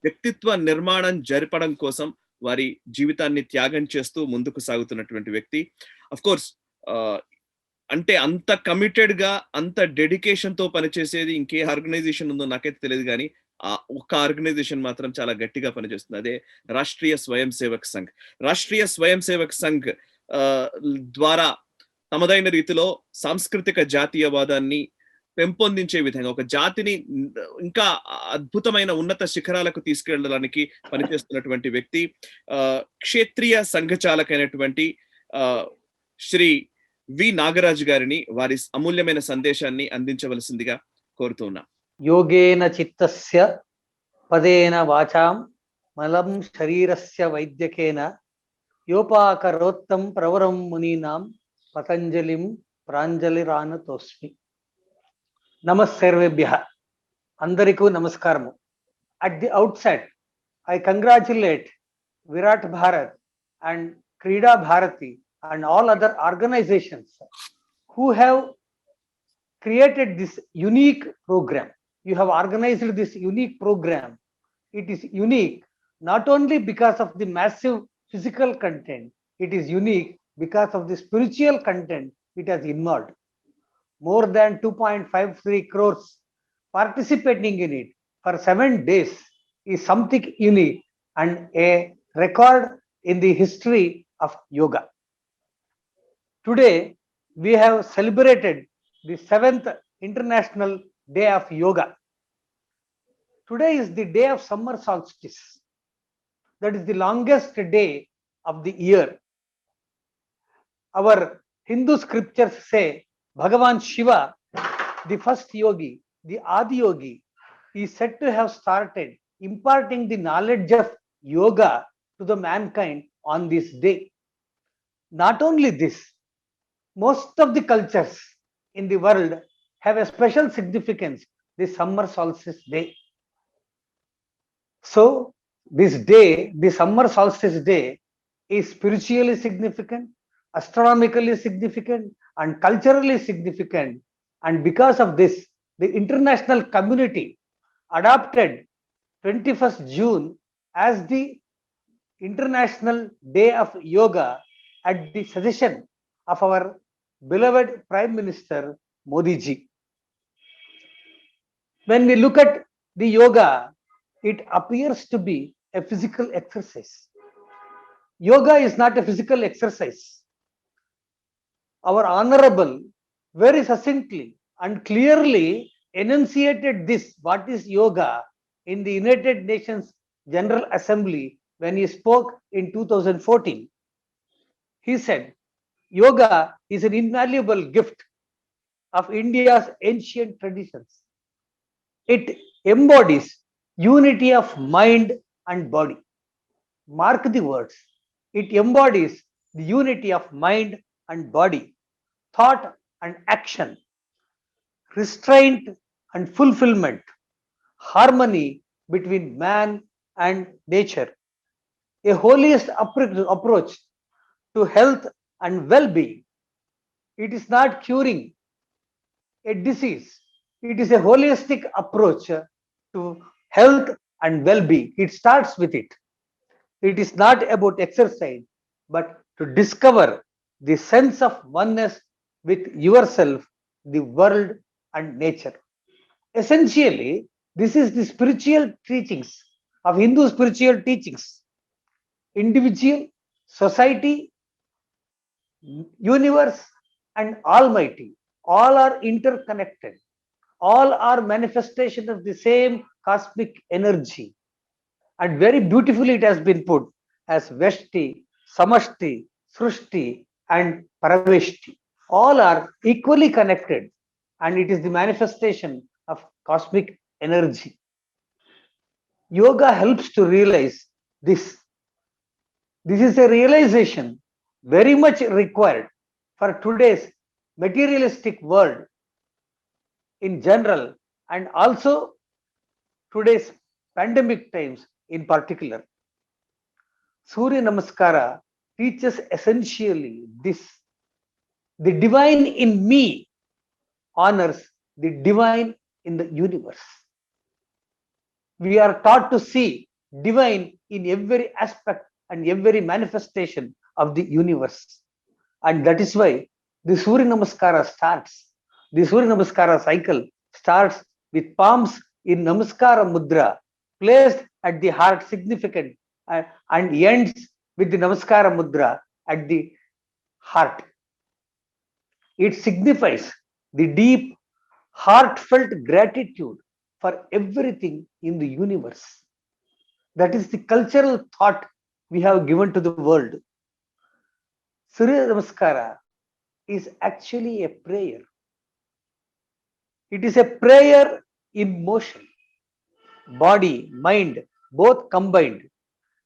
వ్యక్తిత్వ నిర్మాణం జరపడం కోసం వారి జీవితాన్ని త్యాగం చేస్తూ ముందుకు సాగుతున్నటువంటి వ్యక్తి. అఫ్ కోర్స్ అంటే అంత కమిటెడ్ గా అంత డెడికేషన్ తో పనిచేసేది ఇంకే ఆర్గనైజేషన్ ఉందో నాకైతే తెలియదు, కానీ ఆ ఒక్క ఆర్గనైజేషన్ మాత్రం చాలా గట్టిగా పనిచేస్తుంది. అదే రాష్ట్రీయ స్వయం సేవక్ సంఘ్. రాష్ట్రీయ స్వయం సేవక్ సంఘ్ ద్వారా తమదైన రీతిలో సాంస్కృతిక జాతీయవాదాన్ని పెంపొందించే విధంగా ఒక జాతిని ఇంకా అద్భుతమైన ఉన్నత శిఖరాలకు తీసుకెళ్ళడానికి పనిచేస్తున్నటువంటి వ్యక్తి క్షేత్రీయ సంఘచాలకైనటువంటి శ్రీ వి నాగరాజు గారిని వారి అమూల్యమైన సందేశాన్ని అందించవలసిందిగా కోరుతూ ఉన్నా. యోగేన చిత్తస్య పదేన వాచాం మలం శరీరస్య వైద్యకేన యోపాకరోత్తం ప్రవరం మునీనాం పతంజలిం ప్రాంజలిరానతోస్మి. నమస్సర్వేభ్యః. అందరికీ నమస్కారము. At the outset, I congratulate Virat Bharat and Krida Bharati and all other organizations who have created this unique program. You have organized this unique program. It is unique not only because of the massive physical content, it is unique because of the spiritual content it has involved. More than 2.53 crores participating in it for 7 days is something unique and a record in the history of yoga. Today, we have celebrated the 7th International Day of Yoga. Today is the day of summer solstice. That is the longest day of the year. Our Hindu scriptures say Bhagavan Shiva, the first yogi, the Adi yogi, is said to have started imparting the knowledge of yoga to the mankind on this day. Not only this, most of the cultures in the world have a special significance, the summer solstice day. So this day, the summer solstice day, is spiritually significant, astronomically significant, and culturally significant. And because of this, the international community adopted 21st June as the International Day of Yoga at the suggestion of our beloved Prime Minister Modi ji. When we look at the yoga, it appears to be a physical exercise. Yoga is not a physical exercise. Our Honorable very succinctly and clearly enunciated this, what is yoga, in the United Nations General Assembly when he spoke in 2014. He said, yoga is an invaluable gift of India's ancient traditions. It embodies unity of mind and body. Mark the words. It embodies the unity of mind and body, thought and action, restraint and fulfillment, harmony between man and nature, a holiest approach to health and well-being. It is not curing a disease. It is a holistic approach to health and well-being. It starts with it. It is not about exercise, but to discover the sense of oneness with yourself, the world, and nature. Essentially, this is the spiritual teachings of Hindu spiritual teachings. Individual, society, universe, and Almighty, all are interconnected. All are manifestation of the same cosmic energy. And very beautifully it has been put as Veshti, Samashti, Srushti, and Paraveshti. All are equally connected, and it is the manifestation of cosmic energy. Yoga helps to realize this. This is a realization very much required for today's materialistic world in general, and also today's pandemic times in particular. Surya Namaskara teaches essentially this. The divine in me honors the divine in the universe. we are taught to see divine in every aspect and every manifestation of the universe. And that is why the Surya Namaskara starts. The Surya Namaskara cycle starts with palms in Namaskara Mudra, placed at the heart significant, and ends with the Namaskara Mudra at the heart. It signifies the deep, heartfelt gratitude for everything in the universe. That is the cultural thought we have given to the world. Surya Namaskara is actually a prayer. It is a prayer in motion, body, mind, both combined,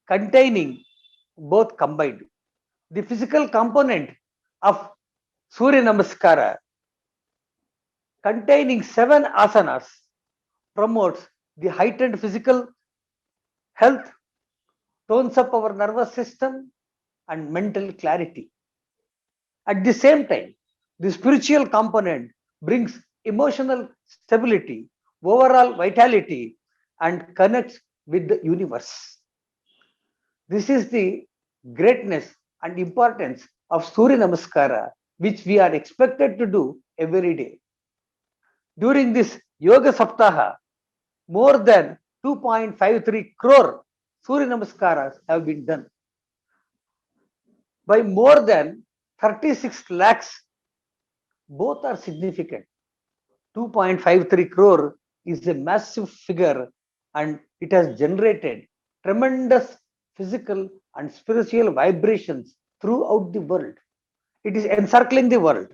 containing both combined. The physical component of Surya Namaskara, containing 7 asanas, promotes the heightened physical health, tones up our nervous system, and mental clarity. At the same time, the spiritual component brings emotional stability, overall vitality, and connects with the universe. This is the greatness and importance of Surya Namaskara, which we are expected to do every day. During this Yoga Saptaha, more than 2.53 crore Surya Namaskaras have been done by more than 36 lakhs. Both are significant. 2.53 crore is a massive figure, and it has generated tremendous physical and spiritual vibrations throughout the world. It is encircling the world.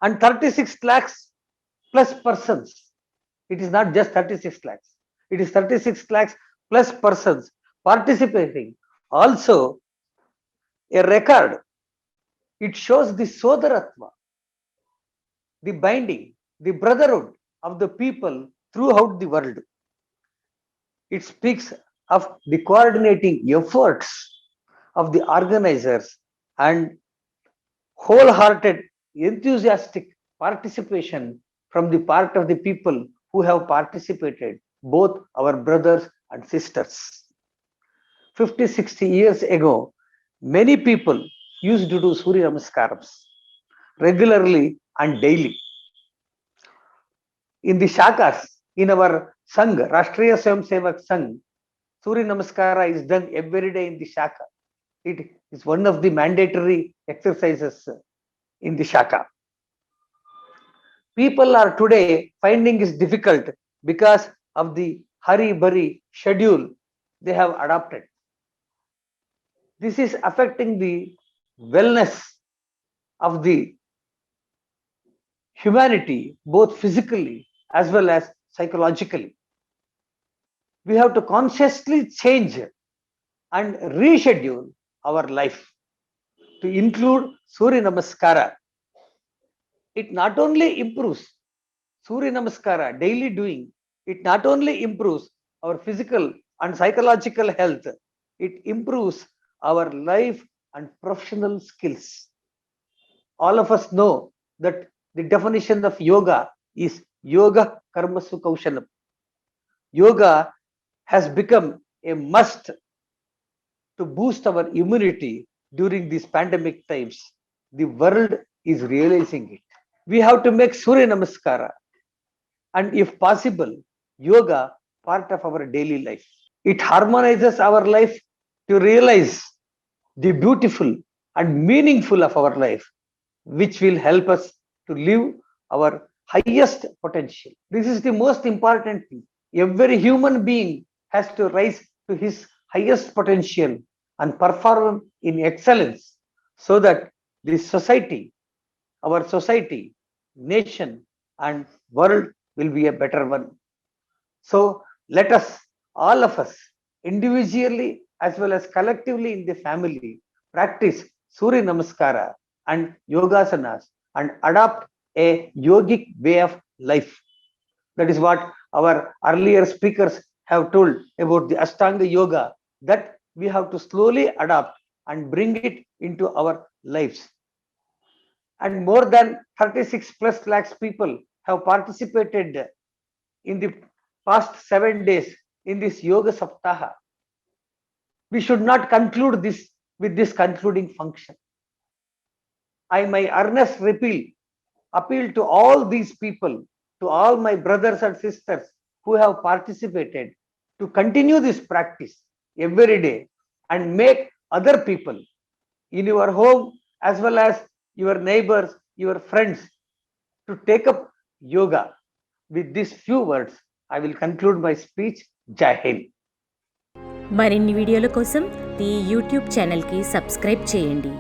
And 36 lakhs plus persons. It is not just 36 lakhs. It is 36 lakhs plus persons participating. Also, a record. It shows the Sodaratva, the binding, the brotherhood of the people throughout the world. It speaks of the coordinating efforts of the organizers and wholehearted, enthusiastic participation from the part of the people who have participated, both our brothers and sisters. 50, 60 years ago, many people used to do Surya Namaskaras regularly and daily. In the Shakas, in our Sangh, Rashtriya Swayam Sevak Sangh, Surya Namaskara is done every day in the Shaka. It is one of the mandatory exercises in the Shaka. People are today finding it difficult because of the hurry-burry schedule they have adopted. This is affecting the wellness of the humanity, both physically as well as psychologically. We have to consciously change and reschedule our life to include Surya Namaskara. It not only improves Surya Namaskara daily doing, it not only improves our physical and psychological health, it improves our life and professional skills. All of us know that the definition of yoga is yoga karmasu kaushalam. Yoga has become a must to boost our immunity during these pandemic times. The world is realizing it. We have to make Surya Namaskara and, if possible, yoga part of our daily life. It harmonizes our life to realize the beautiful and meaningful of our life, which will help us to live our highest potential. This is the most important thing. Every human being has to rise to his highest potential and perform in excellence so that the society, our society, nation, and world will be a better one. So let us, all of us, individually as well as collectively in the family, practice Surya Namaskara and Yogasanas and adopt a yogic way of life. That is what our earlier speakers have told about the Ashtanga Yoga, that we have to slowly adopt and bring it into our lives. And more than 36 plus lakhs people have participated in the past 7 days in this Yoga Saptaha, we should not conclude this with this concluding function. I may earnest appeal to all these people, to all my brothers and sisters who have participated, to continue this practice every day and make other people in your home as well as your neighbors, your friends, to take up yoga. With these few words, I will conclude my speech. Jai Hind. మరిన్ని వీడియోల కోసం ఈ YouTube ఛానల్కి subscribe చేయండి.